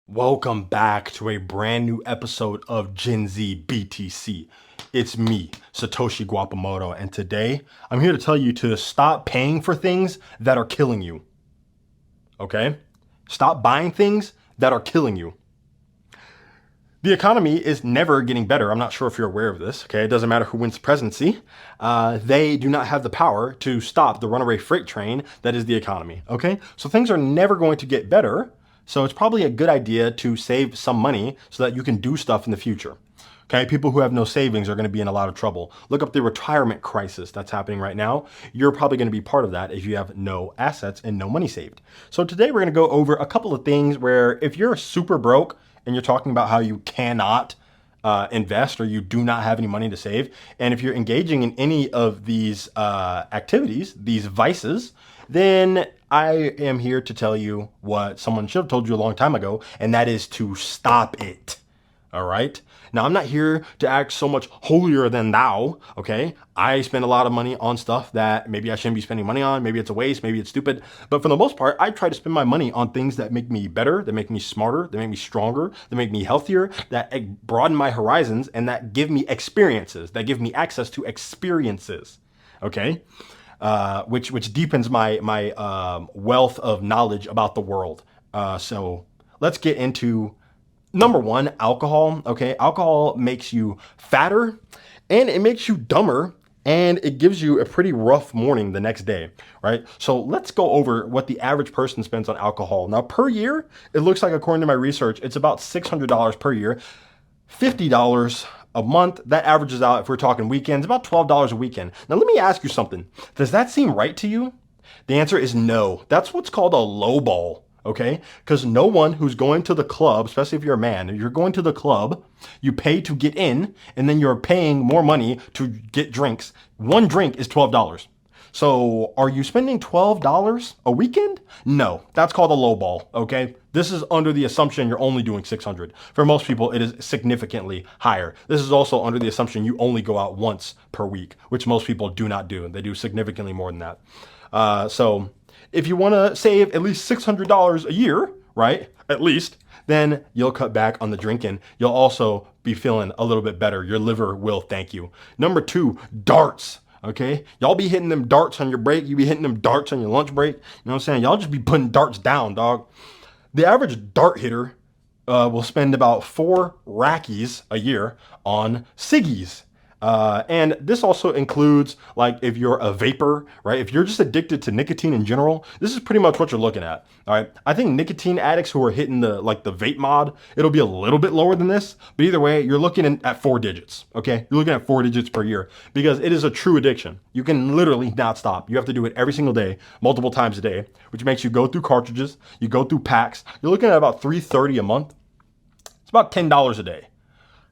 Welcome back to a brand new episode of Gen Z BTC. It's me, Satoshi Guapamoto, and today I'm here to tell you to stop paying for things that are killing you. Okay? Stop buying things that are killing you. The economy is never getting better. I'm not sure if you're aware of this. Okay, it doesn't matter who wins the presidency. They do not have the power to stop the runaway freight train that is the economy. Okay, so things are never going to get better. So it's probably a good idea to save some money so that you can do stuff in the future. Okay, people who have no savings are going to be in a lot of trouble. Look up the retirement crisis that's happening right now. You're probably going to be part of that if you have no assets and no money saved. So today we're going to go over a couple of things where if you're super broke and you're talking about how you cannot invest or you do not have any money to save, and if you're engaging in any of these activities, these vices, then I am here to tell you what someone should have told you a long time ago, and that is to stop it. All right. Now, I'm not here to act so much holier than thou. Okay. I spend a lot of money on stuff that maybe I shouldn't be spending money on. Maybe it's a waste. Maybe it's stupid. But for the most part, I try to spend my money on things that make me better, that make me smarter, that make me stronger, that make me healthier, that broaden my horizons, and that give me experiences, that give me access to experiences. Okay. Which deepens my wealth of knowledge about the world. So let's get into number one, alcohol. Okay, alcohol makes you fatter, and it makes you dumber, and it gives you a pretty rough morning the next day, right? So let's go over what the average person spends on alcohol. Now, per year, it looks like, according to my research, it's about $600 per year, $50 a month. That averages out, if we're talking weekends, about $12 a weekend. Now, let me ask you something. Does that seem right to you? The answer is no. That's what's called a lowball. Okay? Because no one who's going to the club, especially if you're a man, if you're going to the club, you pay to get in, and then you're paying more money to get drinks. One drink is $12. So are you spending $12 a weekend? No, that's called a lowball. Okay? This is under the assumption you're only doing 600. For most people, it is significantly higher. This is also under the assumption you only go out once per week, which most people do not do. They do significantly more than that. So if you want to save at least $600 a year, right, at least, then you'll cut back on the drinking. You'll also be feeling a little bit better. Your liver will thank you. Number two, darts. Okay, y'all be hitting them darts on your break. You be hitting them darts on your lunch break. You know what I'm saying? Y'all just be putting darts down, dog. The average dart hitter will spend about 4 rackies a year on ciggies. And this also includes, like, if you're a vapor, right? If you're just addicted to nicotine in general, this is pretty much what you're looking at. All right. I think nicotine addicts who are hitting the vape mod, it'll be a little bit lower than this, but either way, you're looking at 4 digits. Okay. You're looking at 4 digits per year because it is a true addiction. You can literally not stop. You have to do it every single day, multiple times a day, which makes you go through cartridges. You go through packs. You're looking at about $3.30 a month. It's about $10 a day,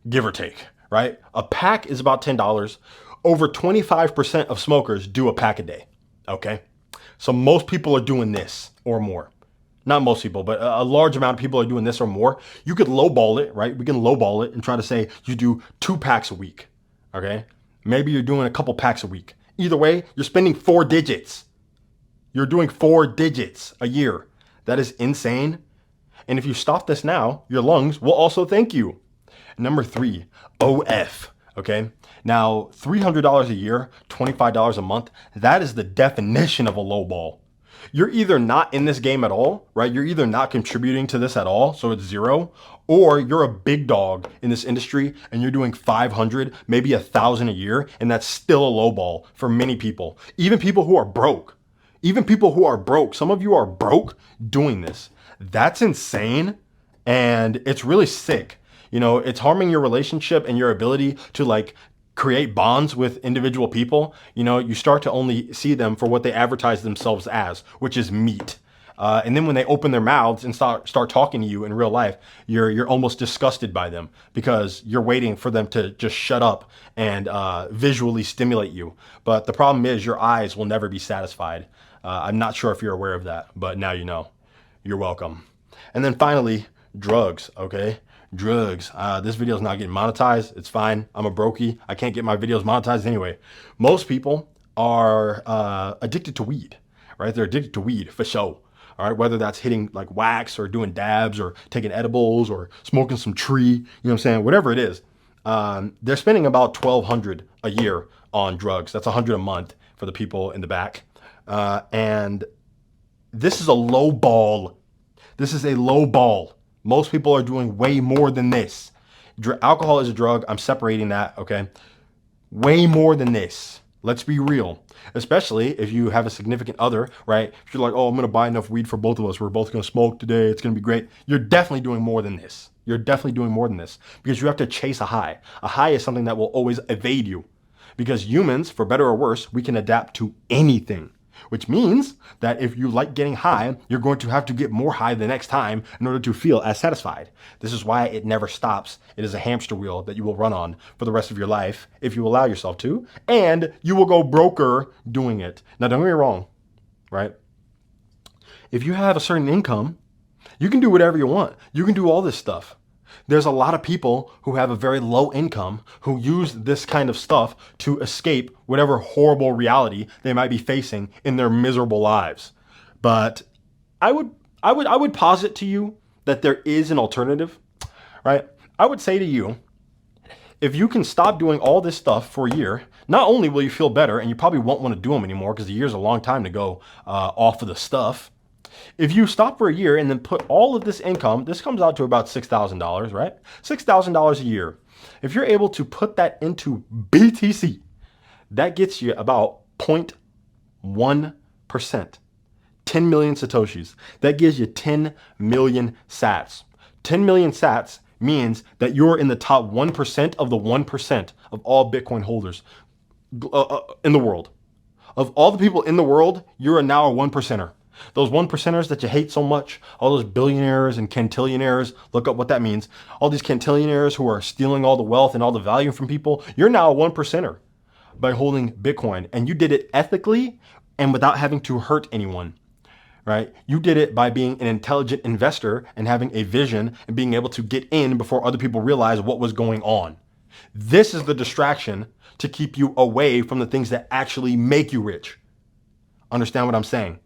give or take. Right? A pack is about $10. Over 25% of smokers do a pack a day. Okay? So most people are doing this or more. Not most people, but a large amount of people are doing this or more. You could lowball it, right? We can lowball it and try to say you do 2 packs a week. Okay? Maybe you're doing a couple packs a week. Either way, you're spending 4 digits. You're doing 4 digits a year. That is insane. And if you stop this now, your lungs will also thank you. Number 3, OF. Okay. Now, $300 a year, $25 a month. That is the definition of a low ball. You're either not in this game at all, right? You're either not contributing to this at all, so it's zero, or you're a big dog in this industry and you're doing 500, maybe 1,000 a year, and that's still a low ball for many people. Even people who are broke. Even people who are broke. Some of you are broke doing this. That's insane, and it's really sick. You know, it's harming your relationship and your ability to, like, create bonds with individual people. You know, you start to only see them for what they advertise themselves as, which is meat. And then when they open their mouths and start talking to you in real life, you're almost disgusted by them because you're waiting for them to just shut up and visually stimulate you. But the problem is your eyes will never be satisfied. I'm not sure if you're aware of that, but now you know. You're welcome. And then finally, drugs, okay? Drugs. This video is not getting monetized. It's fine. I'm a brokey. I can't get my videos monetized anyway. Most people are addicted to weed, right? They're addicted to weed for sure. All right, whether that's hitting like wax or doing dabs or taking edibles or smoking some tree, you know what I'm saying? Whatever it is, they're spending about 1,200 a year on drugs. That's 100 a month for the people in the back. And this is a low ball. This is a low ball. Most people are doing way more than this. Alcohol is a drug. I'm separating that, okay? Way more than this. Let's be real. Especially if you have a significant other, right? If you're like, oh, I'm going to buy enough weed for both of us. We're both going to smoke today. It's going to be great. You're definitely doing more than this. You're definitely doing more than this because you have to chase a high. A high is something that will always evade you because humans, for better or worse, we can adapt to anything. Which means that if you like getting high, you're going to have to get more high the next time in order to feel as satisfied. This is why it never stops. It is a hamster wheel that you will run on for the rest of your life if you allow yourself to, and you will go broker doing it. Now, don't get me wrong, right? If you have a certain income, you can do whatever you want. You can do all this stuff. There's a lot of people who have a very low income who use this kind of stuff to escape whatever horrible reality they might be facing in their miserable lives. But I would posit to you that there is an alternative, right? I would say to you, if you can stop doing all this stuff for a year, not only will you feel better, and you probably won't want to do them anymore because a year's a long time to go off of the stuff. If you stop for a year and then put all of this income, this comes out to about $6,000, right? $6,000 a year. If you're able to put that into BTC, that gets you about 0.1%. 10 million Satoshis. That gives you 10 million sats. 10 million sats means that you're in the top 1% of the 1% of all Bitcoin holders in the world. Of all the people in the world, you're now a 1%er. Those 1%ers that you hate so much, all those billionaires and cantillionaires, look up what that means. All these cantillionaires who are stealing all the wealth and all the value from people, you're now a 1%er by holding Bitcoin. And you did it ethically and without having to hurt anyone, right? You did it by being an intelligent investor and having a vision and being able to get in before other people realize what was going on. This is the distraction to keep you away from the things that actually make you rich. Understand what I'm saying?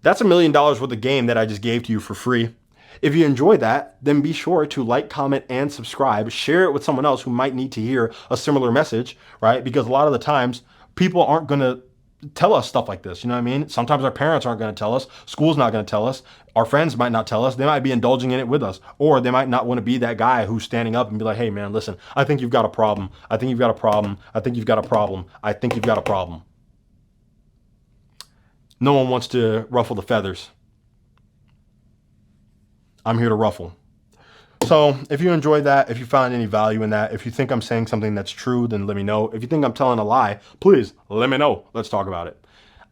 That's $1 million worth of game that I just gave to you for free. If you enjoyed that, then be sure to like, comment, and subscribe. Share it with someone else who might need to hear a similar message, right? Because a lot of the times, people aren't going to tell us stuff like this. You know what I mean? Sometimes our parents aren't going to tell us. School's not going to tell us. Our friends might not tell us. They might be indulging in it with us. Or they might not want to be that guy who's standing up and be like, hey, man, listen, I think you've got a problem. I think you've got a problem. I think you've got a problem. I think you've got a problem. No one wants to ruffle the feathers. I'm here to ruffle. So if you enjoyed that, if you found any value in that, if you think I'm saying something that's true, then let me know. If you think I'm telling a lie, please let me know. Let's talk about it.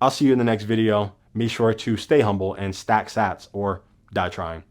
I'll see you in the next video. Be sure to stay humble and stack sats or die trying.